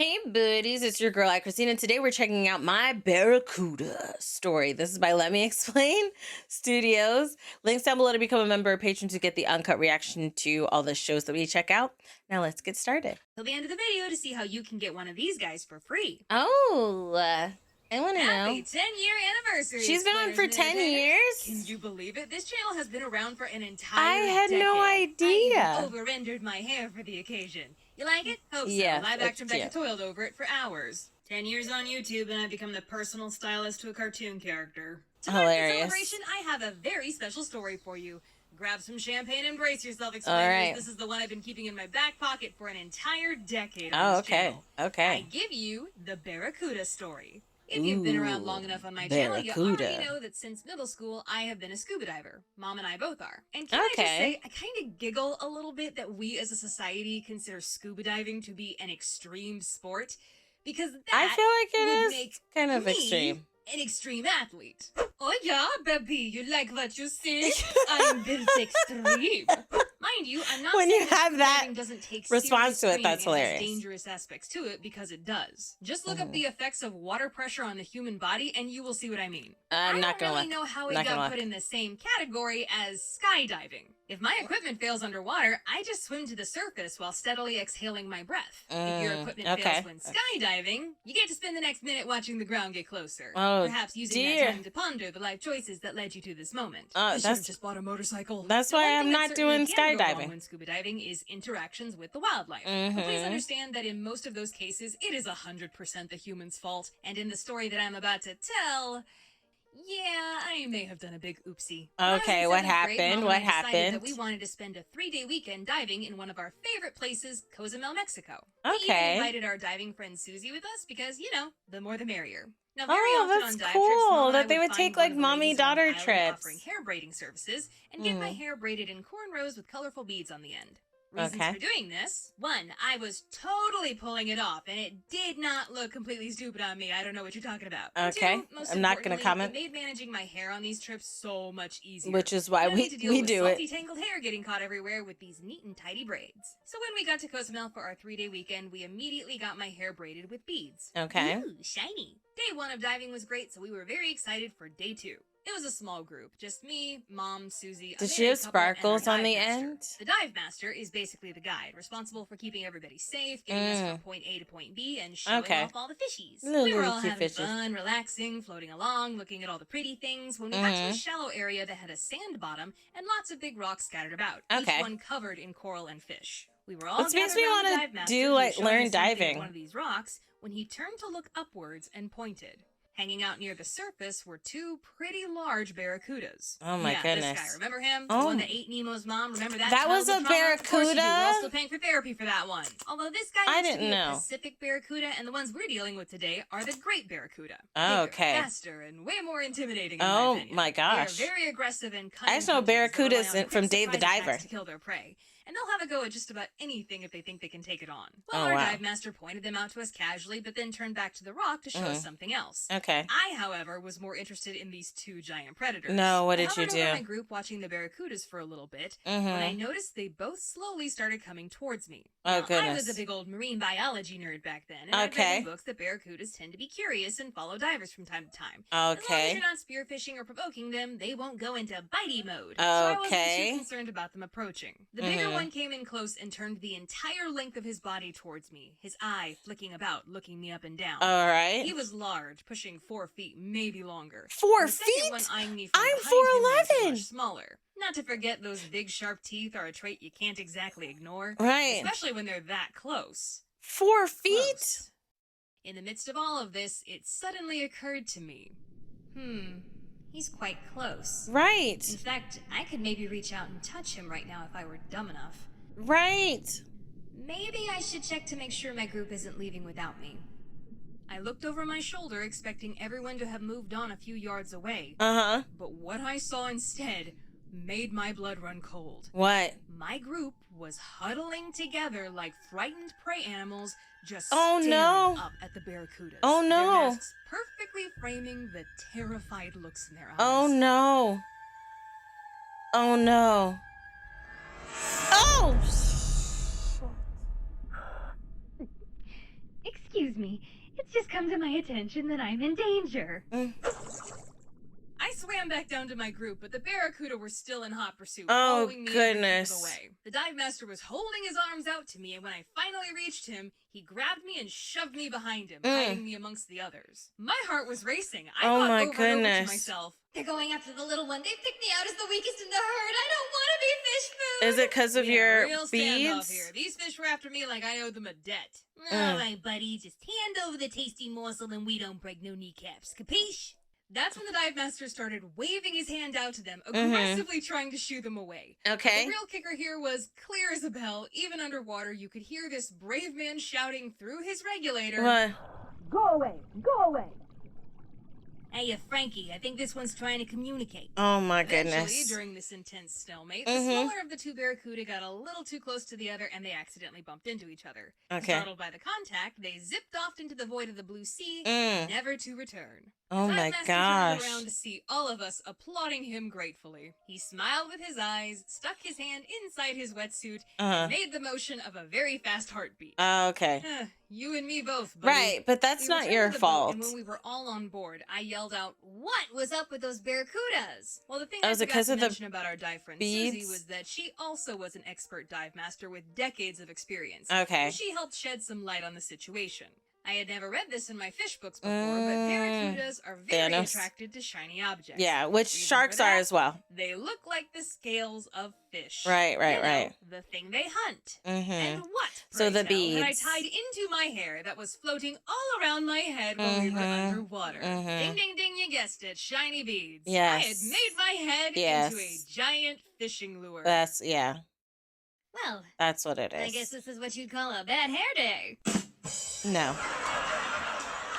Hey buddies, it's your girl AyChristene, and today we're checking out my Barracuda story. This is by Let Me Explain Studios. Links down below to become a member or patron to get the uncut reaction to all the shows that we check out. Now let's get started. Till the end of the video to see how you can get one of these guys for free. Oh, I want to know. Happy 10-year anniversary. She's been on for 10 years? Can you believe it? This channel has been around for an entire I had decade. no idea. I even over-rendered my hair for the occasion. You like it? Hope so. Yeah, Live action yeah. Becca toiled over it for hours. 10 years on YouTube and I've become the personal stylist to a cartoon character. Tonight, Hilarious. for celebration, I have a very special story for you. Grab some champagne and brace yourself, explainers. Right. This is the one I've been keeping in my back pocket for an entire decade. Oh, on this okay. channel. Okay. I give you the Barracuda story. If you've been around long enough on my channel, you Barracuda. already know that since middle school, I have been a scuba diver. Mom and I both are. And can I just say, I kind of giggle a little bit that we as a society consider scuba diving to be an extreme sport, because that I feel like it would is make kind of me extreme. an extreme athlete. Oh yeah, baby, you like what you see? I'm built extreme. Mind you, I'm not When saying you have that diving doesn't take response serious to it, training that's and has hilarious. dangerous aspects to it, because it does. Just look up the effects of water pressure on the human body and you will see what I mean. I'm not gonna I don't really look. know how it Not gonna got look. put in the same category as skydiving. If my equipment fails underwater, I just swim to the surface while steadily exhaling my breath. If your equipment fails when skydiving, you get to spend the next minute watching the ground get closer. Oh, perhaps using dear. that time to ponder the life choices that led you to this moment. Oh, I should that's- have just bought a motorcycle. That's The why one I'm thing that not certainly doing can go wrong skydiving. when scuba diving is interactions with the wildlife. But please understand that in most of those cases, it is 100% the human's fault. And in the story that I'm about to tell, yeah, I may have done a big oopsie. When I was in Okay, what 7th grade, happened? Mom What and I decided happened? that we wanted to spend a 3-day weekend diving in one of our favorite places, Cozumel, Mexico. We even Okay. invited our diving friend Susie with us because, you know, the more the merrier. Now, very Oh, often that's on dive cool trips, Mom and I that they would find take, one like, of the ladies mommy-daughter on an island trips. offering hair braiding services and get my hair braided in cornrows with colorful beads on the end. Reasons Okay. for doing this: 1, I was totally pulling it off, and it did not look completely stupid on me. I don't know what you're talking about. And Okay. 2, most I'm not gonna importantly, comment. It made managing my hair on these trips so much easier. Which is why No need to deal we with do salty, it. tangled hair getting caught everywhere with these neat and tidy braids. So when we got to Cozumel for our 3-day weekend, we immediately got my hair braided with beads. Okay. Ooh, shiny. Day 1 of diving was great, so we were very excited for day 2. It was a small group, just me, Mom, Susie, a Did she married have couple, and our sparkles on dive the master. end? The dive master is basically the guide, responsible for keeping everybody safe, getting us from point A to point B, and showing off all the fishies. We were all cute having fishes. fun, relaxing, floating along, looking at all the pretty things, when we got to a shallow area that had a sand bottom and lots of big rocks scattered about, Okay. each one covered in coral and fish. We were all This makes gathered me around the wanna dive master, do, who was like, showing learn us something at diving. one of these rocks when he turned to look upwards and pointed. Hanging out near the surface were 2 pretty large barracudas. Oh my goodness. This guy, remember him? Oh. The one that ate Nemo's mom? Remember that? That was childhood a trauma? Of course you do. We're barracuda? all still paying for therapy for that one. Although this guy I used to didn't be know. a Pacific barracuda, and the ones we're dealing with today are the Great Barracuda. Oh, Bigger, okay. faster, and way more intimidating. In Oh, my opinion. my gosh. They are very aggressive and cunning. I just know hunters that rely barracudas on from quick Dave the surprise Diver. attacks to kill their prey. And they'll have a go at just about anything if they think they can take it on. Well, Oh, our wow. dive master pointed them out to us casually, but then turned back to the rock to show us something else. Okay. I, however, was more interested in these 2 giant predators. No, what I did you hovered over do? my group watching the barracudas for a little bit, when I noticed they both slowly started coming towards me. Oh, Now, I was goodness. a big old marine biology nerd back then, and I've read Okay. in books that barracudas tend to be curious and follow divers from time to time. As long as Okay. you're not spearfishing or provoking them, they won't go into bitey mode. So I wasn't Okay. too concerned about them approaching. The bigger one came in close and turned the entire length of his body towards me, his eye flicking about, looking me up and down. All right. He was large, pushing 4 feet, maybe longer. 4 The second feet? one eyeing me from I'm behind him was 4'11". much smaller. Not to forget those big sharp teeth are a trait you can't exactly ignore. Right. Especially when they're that close. 4 feet? Close. In the midst of all of this, it suddenly occurred to me. He's quite close. Right. In fact, I could maybe reach out and touch him right now if I were dumb enough. Right. Maybe I should check to make sure my group isn't leaving without me. I looked over my shoulder, expecting everyone to have moved on a few yards away. Uh-huh. But what I saw instead made my blood run cold. What? My group was huddling together like frightened prey animals, just Oh, staring no. up at the barracudas. Oh, no. Their masks perfectly framing the terrified looks in their eyes. Oh, no. Oh, no. Oh! Excuse me. It's just come to my attention that I'm in danger. I swam back down to my group, but the Barracuda were still in hot pursuit, following me every step of the way. The dive master was holding his arms out to me, and when I finally reached him, he grabbed me and shoved me behind him, hiding me amongst the others. My heart was racing. I thought over and over to myself, they're going after the little one. They picked me out as the weakest in the herd. I don't want to be fish food. Is it because of your real beads? Here. These fish were after me like I owed them a debt. All right, buddy, just hand over the tasty morsel and we don't break no kneecaps. Capiche? That's when the dive master started waving his hand out to them, aggressively trying to shoo them away. Okay. The real kicker here was clear as a bell. Even underwater, you could hear this brave man shouting through his regulator. What? Go away! Go away! Hey, Frankie, I think this one's trying to communicate. Oh my Eventually, goodness. during this intense stalemate, the smaller of the two Barracuda got a little too close to the other and they accidentally bumped into each other. Okay. Startled by the contact, they zipped off into the void of the blue sea, never to return. Oh my gosh. gosh. Turned around to see all of us applauding him gratefully. He smiled with his eyes, stuck his hand inside his wetsuit, and made the motion of a very fast heartbeat. Okay. You and me both, buddy. Right, but that's not your fault. And when we were all on board, I yelled out, "What was up with those Barracudas?" Well, the thing Oh, I is it forgot 'cause to of the mention about our dive friend Susie beads? was that she also was an expert dive master with decades of experience. Okay. And she helped shed some light on the situation. I had never read this in my fish books before, but Barracudas are very attracted to shiny objects. Yeah, which Reason sharks for that, are as well. They look like the scales of fish. Right, You know, right. the thing they hunt. Mm-hmm. And what, So the pray tell, had I beads. tied into my hair that was floating all around my head while we were underwater? Ding, ding, ding, you guessed it, shiny beads. Yes. I had made my head into a giant fishing lure. Well, that's what it is. I guess this is what you'd call a bad hair day. No.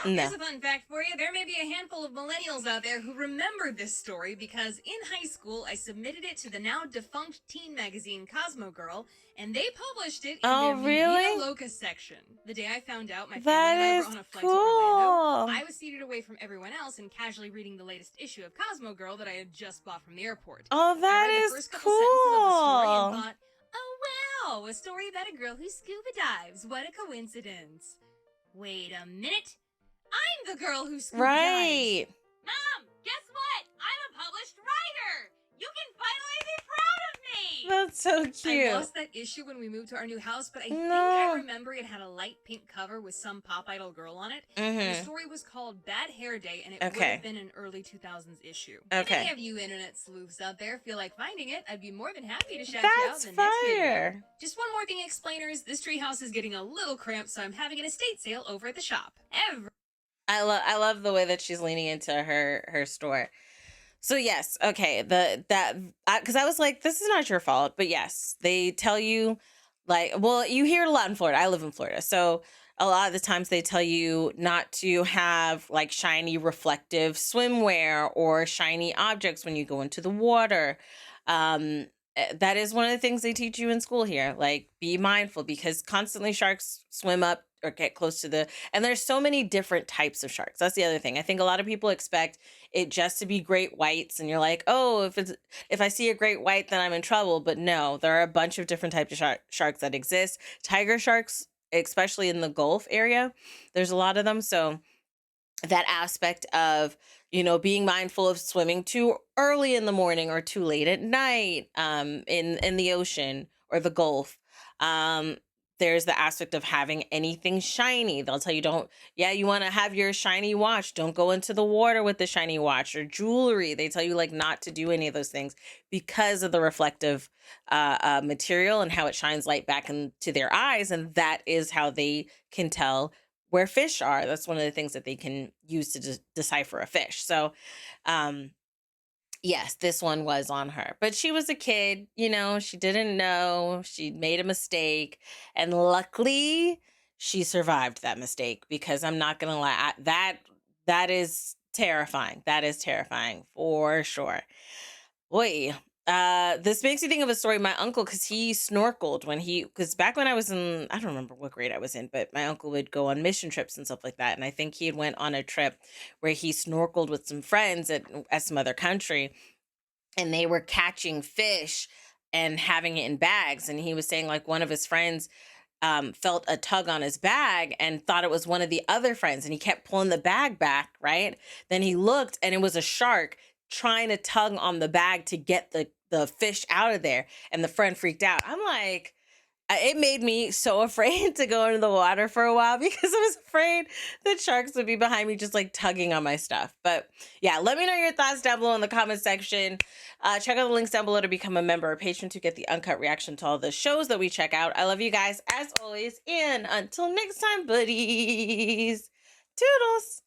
Here's a fun fact for you. There may be a handful of millennials out there who remember this story because in high school I submitted it to the now defunct teen magazine Cosmo Girl, and they published it in their Media Locus section. The day I found out, my family and I were on a flight to Orlando. I was seated away from everyone else and casually reading the latest issue of Cosmo Girl that I had just bought from the airport. Oh, that I read is the first couple sentences of the story and cool. thought, oh wow, a story about a girl who scuba dives. What a coincidence. Wait a minute. I'm the girl who scuba Right. dives. Mom, guess what? I'm a published writer. You can finally be proud of me. That's so cute. I lost that issue when we moved to our new house, but I think I remember it had a light pink cover with some pop idol girl on it. The story was called Bad Hair Day, and it would have been an early 2000s issue. If any of you internet sleuths out there feel like finding it, I'd be more than happy to shout you out in the next video. Just one more thing, explainers. This treehouse is getting a little cramped, so I'm having an estate sale over at the shop. I love the way that she's leaning into her store. So yes, okay, because I was like, this is not your fault, but yes, they tell you, like, well, you hear it a lot in Florida. I live in Florida, so a lot of the times they tell you not to have like shiny reflective swimwear or shiny objects when you go into the water. That is one of the things they teach you in school here. Like, be mindful because constantly sharks swim up or get close to and there's so many different types of sharks. That's the other thing. I think a lot of people expect it just to be great whites and you're like, oh, if I see a great white, then I'm in trouble. But no, there are a bunch of different types of sharks that exist. Tiger sharks, especially in the Gulf area, there's a lot of them. So that aspect of, being mindful of swimming too early in the morning or too late at night in the ocean or the Gulf. There's the aspect of having anything shiny. They'll tell you you want to have your shiny watch. Don't go into the water with the shiny watch or jewelry. They tell you like not to do any of those things because of the reflective material and how it shines light back into their eyes. And that is how they can tell where fish are. That's one of the things that they can use to decipher a fish. So, yes, this one was on her, but she was a kid, she didn't know, she made a mistake, and luckily she survived that mistake because I'm not going to lie, that is terrifying. That is terrifying for sure. Boy, this makes me think of a story. My uncle, because he snorkeled because back when I was in, I don't remember what grade I was in, but my uncle would go on mission trips and stuff like that. And I think he had went on a trip where he snorkeled with some friends at some other country and they were catching fish and having it in bags. And he was saying like one of his friends felt a tug on his bag and thought it was one of the other friends, and he kept pulling the bag back, right? Then he looked, and it was a shark trying to tug on the bag to get the fish out of there, and the friend freaked out. I'm like, it made me so afraid to go into the water for a while because I was afraid that sharks would be behind me just like tugging on my stuff. But yeah, let me know your thoughts down below in the comment section. Check out the links down below to become a member or patron to get the uncut reaction to all the shows that we check out. I love you guys as always. And until next time, buddies. Toodles.